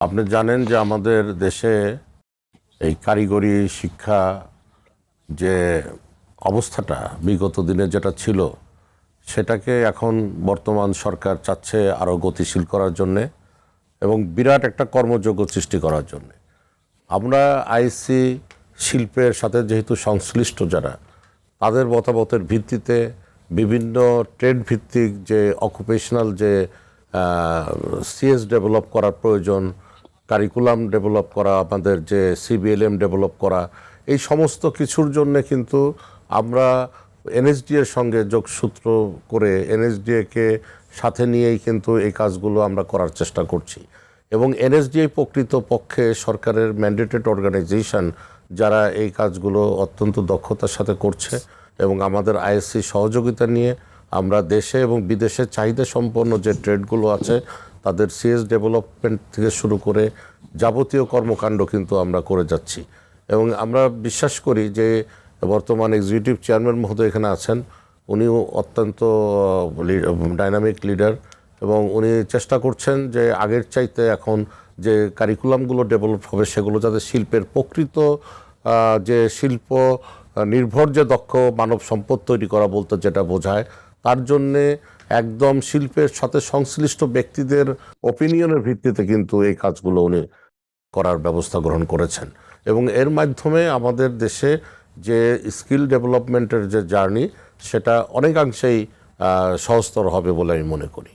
আপনি জানেন যে আমাদের দেশে এই কারিগরি শিক্ষা যে অবস্থাটা বিগত দিনে যেটা ছিল সেটাকে এখন বর্তমান সরকার চাচ্ছে আরও গতিশীল করার জন্যে এবং বিরাট একটা কর্মযোগ্য সৃষ্টি করার জন্যে। আমরা আইসি শিল্পের সাথে যেহেতু সংশ্লিষ্ট যারা, তাদের মতামতের ভিত্তিতে বিভিন্ন ট্রেড ভিত্তিক যে অকুপেশনাল যে সিএস ডেভেলপ করার প্রয়োজন, কারিকুলাম ডেভেলপ করা, আমাদের যে সিবিএলএম ডেভেলপ করা, এই সমস্ত কিছুর জন্যে কিন্তু আমরা এনএসডি এর সঙ্গে যোগসূত্র করে এনএসডিএকে সাথে নিয়েই কিন্তু এই কাজগুলো আমরা করার চেষ্টা করছি। এবং এনএসডিএ প্রকৃত পক্ষে সরকারের ম্যান্ডেটেড অর্গানাইজেশন যারা এই কাজগুলো অত্যন্ত দক্ষতার সাথে করছে এবং আমাদের আইএসসি সহযোগিতা নিয়ে আমরা দেশে এবং বিদেশে চাহিদা সম্পন্ন যে ট্রেডগুলো আছে তাদের সিএস ডেভেলপমেন্ট থেকে শুরু করে যাবতীয় কর্মকাণ্ড কিন্তু আমরা করে যাচ্ছি। এবং আমরা বিশ্বাস করি যে বর্তমান এক্সিকিউটিভ চেয়ারম্যান মহোদয় এখানে আছেন, উনিও অত্যন্ত ডাইনামিক লিডার এবং উনি চেষ্টা করছেন যে আগের চাইতে এখন যে কারিকুলামগুলো ডেভেলপ হবে সেগুলো যাতে শিল্পের প্রকৃত যে শিল্প নির্ভর যে দক্ষ মানব সম্পদ তৈরি করা বলতে যেটা বোঝায়, তার জন্যে একদম শিল্পের সাথে সংশ্লিষ্ট ব্যক্তিদের ওপিনিয়নের ভিত্তিতে কিন্তু এই কাজগুলো উনি করার ব্যবস্থা গ্রহণ করেছেন। এবং এর মাধ্যমে আমাদের দেশে যে স্কিল ডেভেলপমেন্টের যে জার্নি সেটা অনেকাংশেই সহজতর হবে বলে আমি মনে করি।